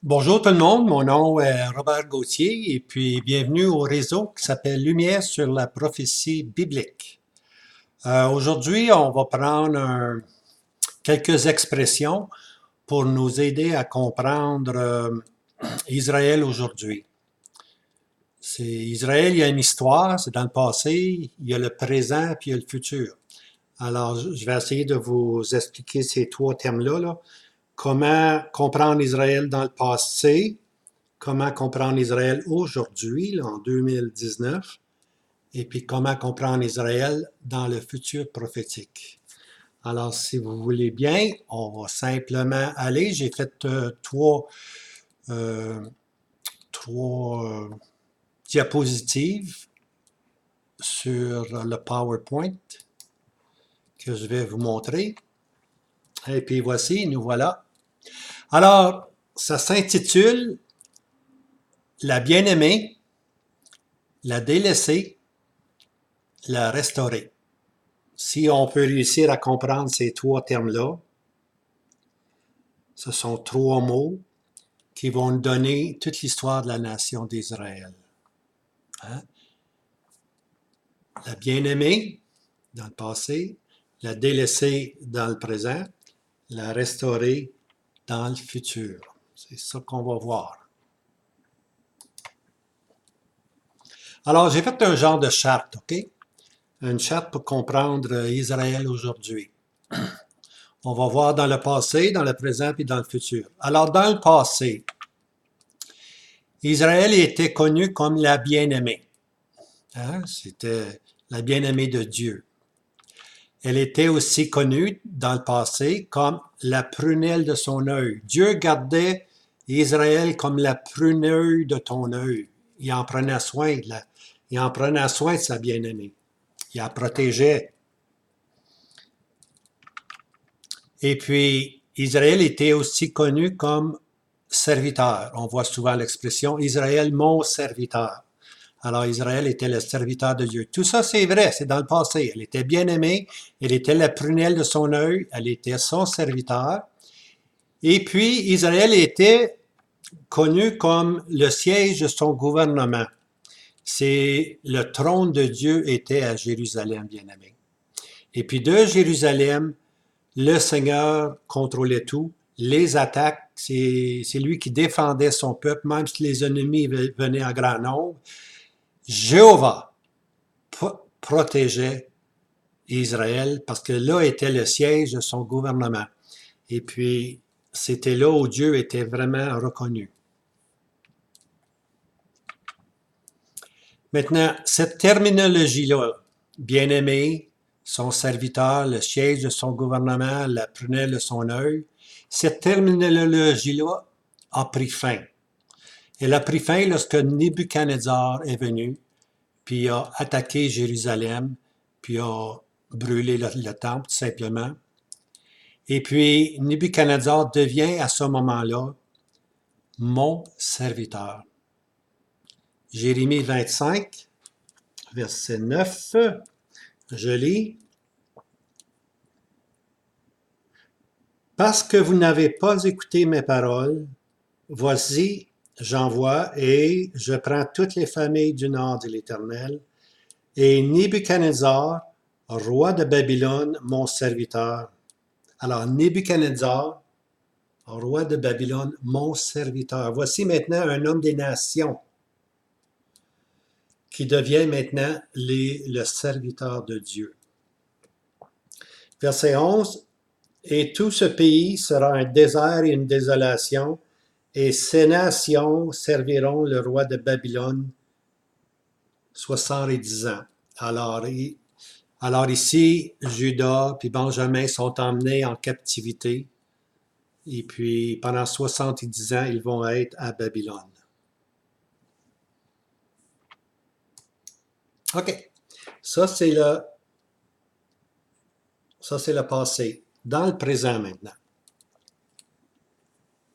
Bonjour tout le monde, mon nom est Robert Gauthier et puis bienvenue au réseau qui s'appelle Lumière sur la prophétie biblique. Aujourd'hui, on va prendre quelques expressions pour nous aider à comprendre Israël aujourd'hui. C'est Israël, il y a une histoire, c'est dans le passé, il y a le présent puis il y a le futur. Alors, je vais essayer de vous expliquer ces trois termes-là, là. Comment comprendre Israël dans le passé, comment comprendre Israël aujourd'hui, là, en 2019, et puis comment comprendre Israël dans le futur prophétique. Alors, si vous voulez bien, on va simplement aller. J'ai fait euh, trois diapositives sur le PowerPoint que je vais vous montrer. Et puis voici, nous voilà. Alors, ça s'intitule La bien-aimée, la délaissée, la restaurer. Si on peut réussir à comprendre ces trois termes-là, ce sont trois mots qui vont nous donner toute l'histoire de la nation d'Israël. Hein? La bien-aimée dans le passé, la délaissée dans le présent, la restaurer dans le futur. C'est ça qu'on va voir. Alors, j'ai fait un genre de charte, OK? Une charte pour comprendre Israël aujourd'hui. On va voir dans le passé, dans le présent et dans le futur. Alors, dans le passé, Israël était connu comme la bien-aimée. Hein? C'était la bien-aimée de Dieu. Elle était aussi connue dans le passé comme la prunelle de son œil. Dieu gardait Israël comme la prunelle de ton œil. Il en prenait soin il en prenait soin de sa bien-aimée. Il la protégeait. Et puis, Israël était aussi connu comme serviteur. On voit souvent l'expression Israël, mon serviteur. Alors, Israël était le serviteur de Dieu. Tout ça, c'est vrai, c'est dans le passé. Elle était bien-aimée, elle était la prunelle de son œil, elle était son serviteur. Et puis, Israël était connu comme le siège de son gouvernement. C'est le trône de Dieu était à Jérusalem, bien-aimé. Et puis de Jérusalem, le Seigneur contrôlait tout. Les attaques, c'est lui qui défendait son peuple, même si les ennemis venaient en grand nombre. Jéhovah protégeait Israël parce que là était le siège de son gouvernement. Et puis, c'était là où Dieu était vraiment reconnu. Maintenant, cette terminologie-là, bien-aimé, son serviteur, le siège de son gouvernement, la prunelle de son œil, cette terminologie-là a pris fin. Elle a pris fin lorsque Nebuchadnezzar est venu, puis a attaqué Jérusalem, puis a brûlé le temple, tout simplement. Et puis, Nebuchadnezzar devient à ce moment-là mon serviteur. Jérémie 25, verset 9, je lis. Parce que vous n'avez pas écouté mes paroles, voici, j'envoie et je prends toutes les familles du nord de l'Éternel, et Nebuchadnezzar, roi de Babylone, mon serviteur. Alors, Nebuchadnezzar, roi de Babylone, mon serviteur. Voici maintenant un homme des nations qui devient maintenant le serviteur de Dieu. Verset 11. Et tout ce pays sera un désert et une désolation, et ces nations serviront le roi de Babylone 70 ans. Alors ici, Juda puis Benjamin sont emmenés en captivité, et puis pendant 70 ans, ils vont être à Babylone. OK. Ça, c'est le passé. Dans le présent maintenant.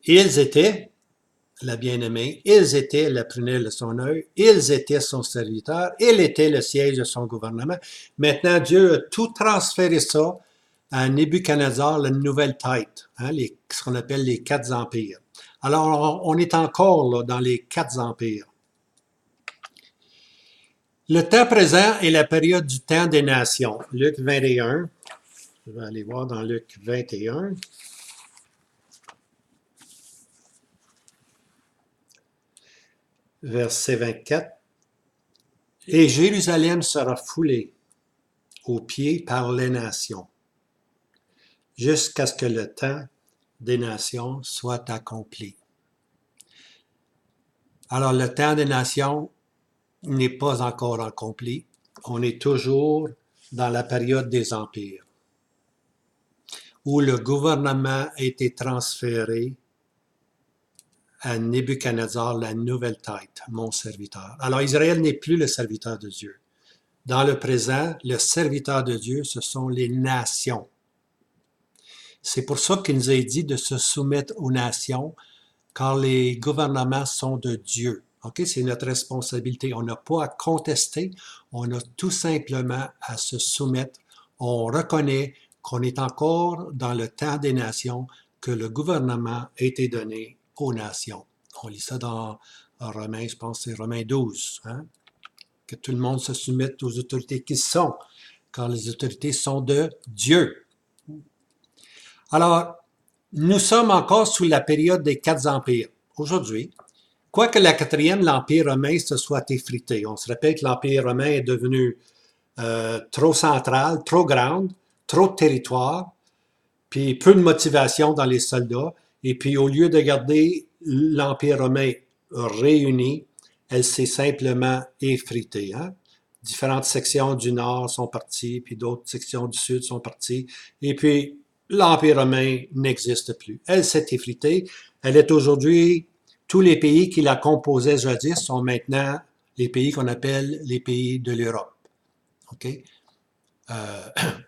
Ils étaient la bien-aimée, ils étaient la prunelle de son œil, ils étaient son serviteur, il était le siège de son gouvernement. Maintenant, Dieu a tout transféré ça à Nebuchadnezzar la nouvelle tête, hein, ce qu'on appelle les 4 empires. Alors, on est encore là, dans les 4 empires. Le temps présent est la période du temps des nations. Luc 21. Je vais aller voir dans Luc 21. Verset 24. Et Jérusalem sera foulée aux pieds par les nations, jusqu'à ce que le temps des nations soit accompli. Alors, le temps des nations n'est pas encore accompli. On est toujours dans la période des empires, où le gouvernement a été transféré à Nebuchadnezzar, la nouvelle tête, mon serviteur. Alors, Israël n'est plus le serviteur de Dieu. Dans le présent, le serviteur de Dieu, ce sont les nations. C'est pour ça qu'il nous a dit de se soumettre aux nations, car les gouvernements sont de Dieu. Okay? C'est notre responsabilité. On n'a pas à contester, on a tout simplement à se soumettre. On reconnaît qu'on est encore dans le temps des nations, que le gouvernement a été donné aux nations. On lit ça dans Romains, je pense que c'est Romains 12, hein? Que tout le monde se soumette aux autorités qui sont, car les autorités sont de Dieu. Alors, nous sommes encore sous la période des 4 empires. Aujourd'hui, quoique la 4e, l'Empire romain, se soit effrité. On se rappelle que l'Empire romain est devenu trop central, trop grand, trop de territoire, puis peu de motivation dans les soldats. Et puis, au lieu de garder l'Empire romain réuni, elle s'est simplement effritée. Hein? Différentes sections du nord sont parties, puis d'autres sections du sud sont parties. Et puis, l'Empire romain n'existe plus. Elle s'est effritée. Elle est aujourd'hui, tous les pays qui la composaient jadis sont maintenant les pays qu'on appelle les pays de l'Europe. OK?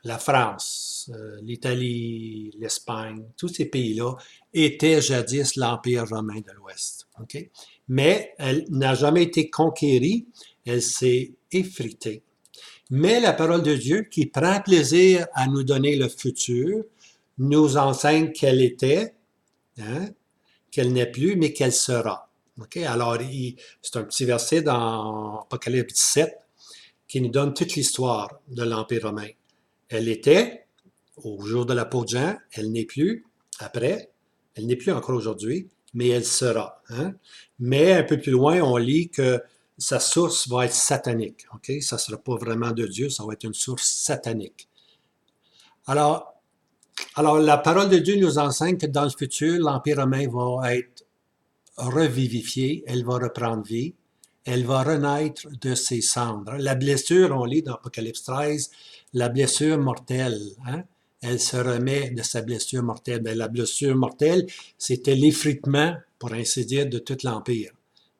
La France, l'Italie, l'Espagne, tous ces pays-là étaient jadis l'Empire romain de l'Ouest. Okay? Mais elle n'a jamais été conquérie, elle s'est effritée. Mais la parole de Dieu, qui prend plaisir à nous donner le futur, nous enseigne qu'elle était, hein, qu'elle n'est plus, mais qu'elle sera. Okay? Alors, c'est un petit verset dans Apocalypse 17 qui nous donne toute l'histoire de l'Empire romain. Elle était au jour de l'apôtre Jean, elle n'est plus après, elle n'est plus encore aujourd'hui, mais elle sera. Hein? Mais un peu plus loin, on lit que sa source va être satanique. Okay? Ça ne sera pas vraiment de Dieu, ça va être une source satanique. Alors, la parole de Dieu nous enseigne que dans le futur, l'Empire romain va être revivifié, elle va reprendre vie, elle va renaître de ses cendres. La blessure, on lit dans Apocalypse 13, la blessure mortelle, hein? Elle se remet de sa blessure mortelle. Bien, la blessure mortelle, c'était l'effritement, pour ainsi dire, de tout l'Empire.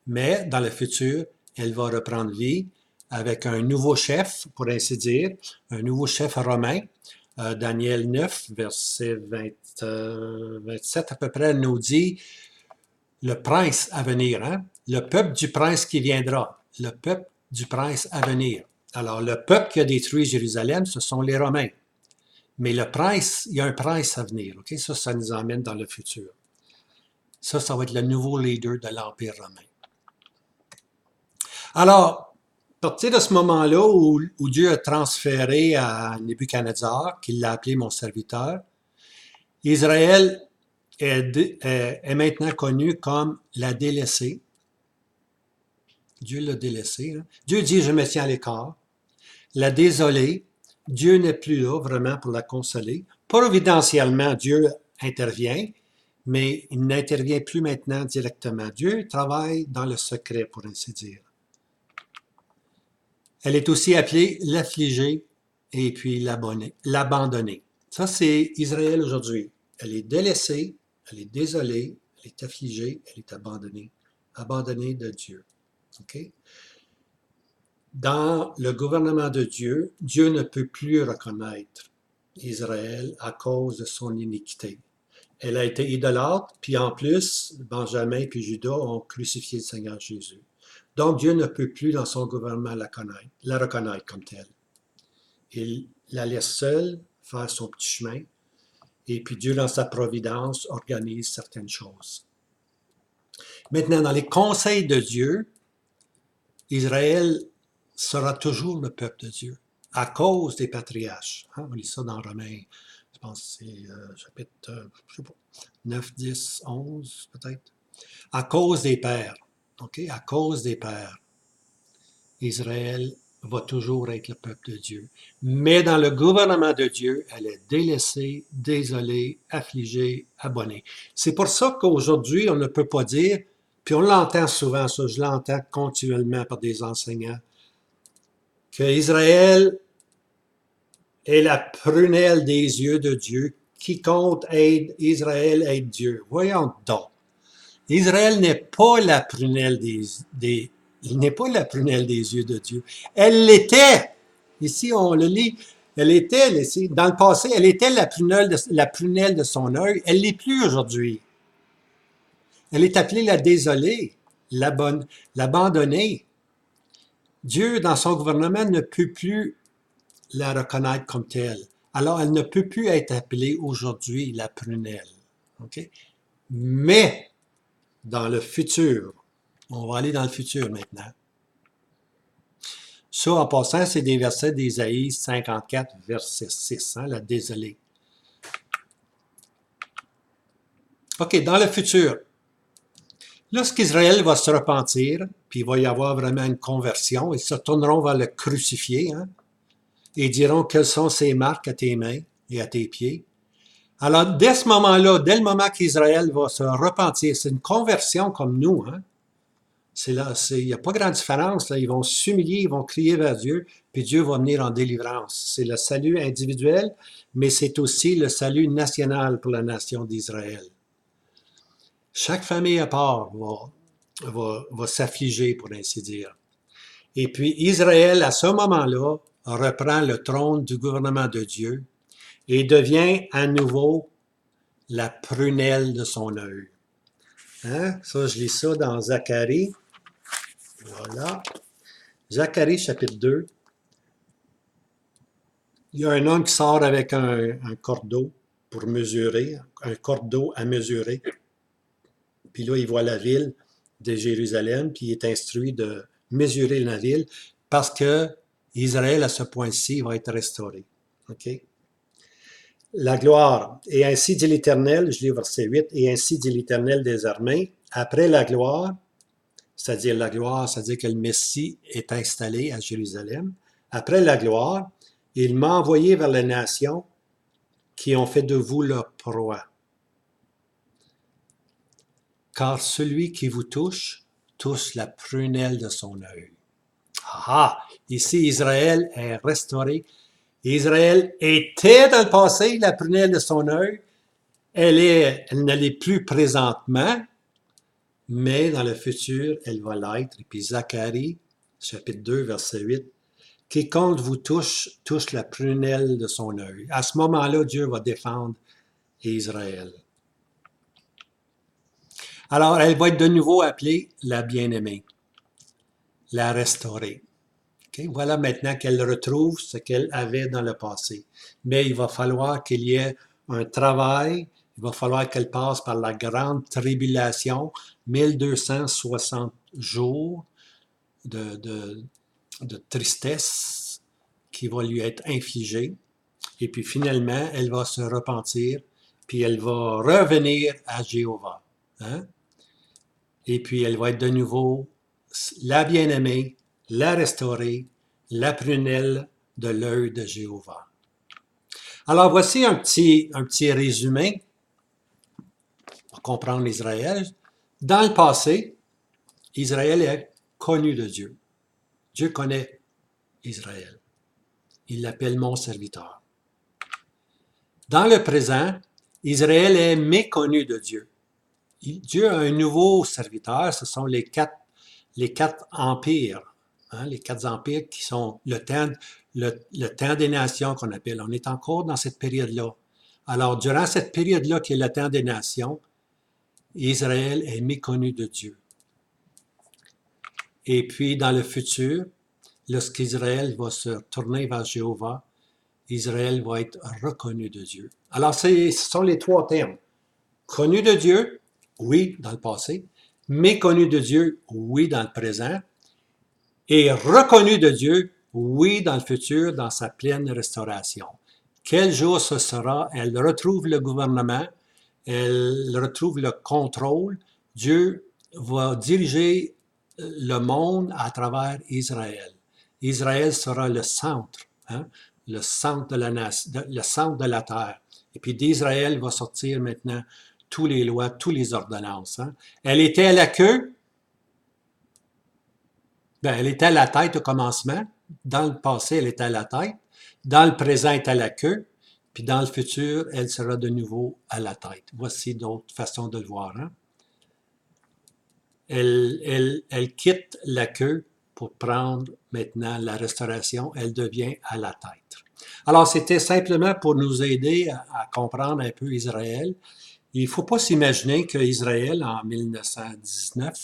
Mais dans le futur, elle va reprendre vie avec un nouveau chef, pour ainsi dire, un nouveau chef romain. Daniel 9, verset 27 à peu près, nous dit le prince à venir, hein? Le peuple du prince qui viendra, le peuple du prince à venir. Alors, le peuple qui a détruit Jérusalem, ce sont les Romains. Mais le prince, il y a un prince à venir. Okay? Ça nous emmène dans le futur. Ça va être le nouveau leader de l'Empire romain. Alors, à partir de ce moment-là où Dieu a transféré à Nebuchadnezzar, qu'il l'a appelé mon serviteur, Israël est maintenant connu comme la délaissée. Dieu l'a délaissée. Hein? Dieu dit, je me tiens à l'écart. La désolée, Dieu n'est plus là vraiment pour la consoler. Providentiellement, Dieu intervient, mais il n'intervient plus maintenant directement. Dieu travaille dans le secret, pour ainsi dire. Elle est aussi appelée l'affligée et puis l'abandonnée. Ça, c'est Israël aujourd'hui. Elle est délaissée, elle est désolée, elle est affligée, elle est abandonnée. Abandonnée de Dieu. Okay? Dans le gouvernement de Dieu, Dieu ne peut plus reconnaître Israël à cause de son iniquité. Elle a été idolâtre, puis en plus, Benjamin puis Judas ont crucifié le Seigneur Jésus. Donc Dieu ne peut plus dans son gouvernement la reconnaître comme telle. Il la laisse seule faire son petit chemin. Et puis Dieu, dans sa providence, organise certaines choses. Maintenant, dans les conseils de Dieu, Israël sera toujours le peuple de Dieu, à cause des patriarches. Hein, on lit ça dans Romains, je pense que c'est chapitre, je sais pas, 9, 10, 11 peut-être. À cause des pères, ok? À cause des pères, Israël va toujours être le peuple de Dieu. Mais dans le gouvernement de Dieu, elle est délaissée, désolée, affligée, abonnée. C'est pour ça qu'aujourd'hui, on ne peut pas dire, puis on l'entend souvent, ça, je l'entends continuellement par des enseignants, que Israël est la prunelle des yeux de Dieu. Quiconque aide Israël aide Dieu. Voyons donc. Israël n'est pas la prunelle il n'est pas la prunelle des yeux de Dieu. Elle l'était. Ici, on le lit. Elle était, dans le passé, elle était la prunelle de son œil. Elle ne l'est plus aujourd'hui. Elle est appelée la désolée, l'abandonnée. Dieu, dans son gouvernement, ne peut plus la reconnaître comme telle. Alors, elle ne peut plus être appelée aujourd'hui la prunelle. Okay? Mais, dans le futur, on va aller dans le futur maintenant. Ça, en passant, c'est des versets d'Ésaïe 54, verset 6, hein, la désolée. OK, dans le futur, lorsqu'Israël va se repentir, puis il va y avoir vraiment une conversion, ils se tourneront vers le crucifié, hein, et diront quelles sont ces marques à tes mains et à tes pieds. Alors, dès ce moment-là, dès le moment qu'Israël va se repentir, c'est une conversion comme nous, hein. Il n'y a pas grande différence, là. Ils vont s'humilier, ils vont crier vers Dieu, puis Dieu va venir en délivrance. C'est le salut individuel, mais c'est aussi le salut national pour la nation d'Israël. Chaque famille à part va s'affliger, pour ainsi dire. Et puis Israël, à ce moment-là, reprend le trône du gouvernement de Dieu et devient à nouveau la prunelle de son œil. Hein? Ça, je lis ça dans Zacharie. Voilà. Zacharie, chapitre 2. Il y a un homme qui sort avec un cordeau pour mesurer, un cordeau à mesurer. Puis là, il voit la ville de Jérusalem, puis il est instruit de mesurer la ville parce que Israël, à ce point-ci, va être restauré. OK? La gloire. Et ainsi dit l'Éternel, je lis au verset 8, et ainsi dit l'Éternel des armées, après la gloire, c'est-à-dire la gloire, c'est-à-dire que le Messie est installé à Jérusalem, après la gloire, il m'a envoyé vers les nations qui ont fait de vous leur proie. Car celui qui vous touche la prunelle de son œil. Ah! Ici, Israël est restauré. Israël était dans le passé la prunelle de son œil. Elle ne l'est plus présentement, mais dans le futur, elle va l'être. Et puis Zacharie, chapitre 2, verset 8, quiconque vous touche la prunelle de son œil. À ce moment-là, Dieu va défendre Israël. Alors, elle va être de nouveau appelée la bien-aimée, la restaurée. Okay? Voilà maintenant qu'elle retrouve ce qu'elle avait dans le passé. Mais il va falloir qu'il y ait un travail, il va falloir qu'elle passe par la grande tribulation, 1260 jours de tristesse qui va lui être infligée. Et puis finalement, elle va se repentir, puis elle va revenir à Jéhovah. Hein? Et puis elle va être de nouveau la bien-aimée, la restaurée, la prunelle de l'œil de Jéhovah. Alors voici un petit résumé pour comprendre Israël. Dans le passé, Israël est connu de Dieu. Dieu connaît Israël. Il l'appelle mon serviteur. Dans le présent, Israël est méconnu de Dieu. Dieu a un nouveau serviteur, ce sont les quatre empires, hein, les quatre empires qui sont le temps des nations qu'on appelle. On est encore dans cette période-là. Alors, durant cette période-là qui est le temps des nations, Israël est méconnu de Dieu. Et puis, dans le futur, lorsqu'Israël va se tourner vers Jéhovah, Israël va être reconnu de Dieu. Alors, ce sont les trois termes. Connu de Dieu, oui, dans le passé. Méconnu de Dieu, oui, dans le présent. Et reconnu de Dieu, oui, dans le futur, dans sa pleine restauration. Quel jour ce sera? Elle retrouve le gouvernement, elle retrouve le contrôle. Dieu va diriger le monde à travers Israël. Israël sera le centre, hein, le centre de la nation, le centre de la terre. Et puis d'Israël va sortir maintenant toutes les lois, toutes les ordonnances. Hein. Elle était à la queue, elle était à la tête au commencement. Dans le passé, elle était à la tête. Dans le présent, elle est à la queue. Puis dans le futur, elle sera de nouveau à la tête. Voici d'autres façons de le voir. Hein? Elle quitte la queue pour prendre maintenant la restauration. Elle devient à la tête. Alors, c'était simplement pour nous aider à comprendre un peu Israël. Il ne faut pas s'imaginer qu'Israël, en 1919,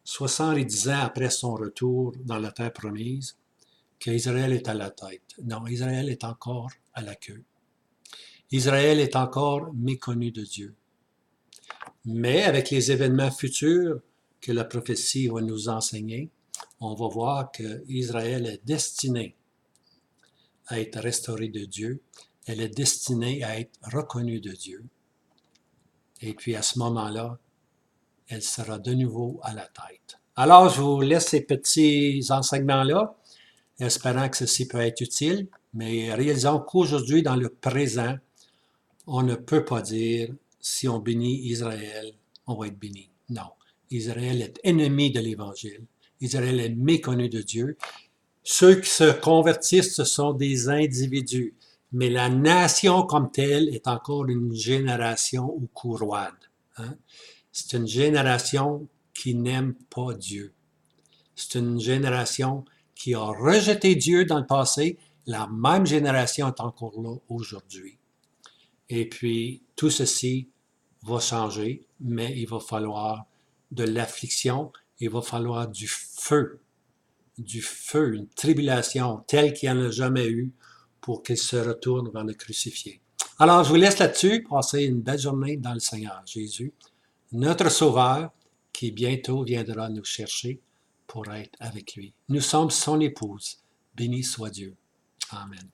70 ans après son retour dans la terre promise, qu'Israël est à la tête. Non, Israël est encore à la queue. Israël est encore méconnu de Dieu. Mais avec les événements futurs que la prophétie va nous enseigner, on va voir qu'Israël est destiné à être restauré de Dieu. Elle est destinée à être reconnue de Dieu. Et puis à ce moment-là, elle sera de nouveau à la tête. Alors, je vous laisse ces petits enseignements-là, espérant que ceci peut être utile, mais réalisons qu'aujourd'hui, dans le présent, on ne peut pas dire si on bénit Israël, on va être béni. Non. Israël est ennemi de l'Évangile. Israël est méconnu de Dieu. Ceux qui se convertissent, ce sont des individus. Mais la nation comme telle est encore une génération au cou roide. Hein? C'est une génération qui n'aime pas Dieu. C'est une génération qui a rejeté Dieu dans le passé. La même génération est encore là aujourd'hui. Et puis, tout ceci va changer, mais il va falloir de l'affliction, il va falloir du feu, une tribulation telle qu'il n'y en a jamais eu pour qu'il se retourne vers le crucifié. Alors, je vous laisse là-dessus. Passez une belle journée dans le Seigneur Jésus, notre Sauveur, qui bientôt viendra nous chercher pour être avec lui. Nous sommes son épouse. Béni soit Dieu. Amen.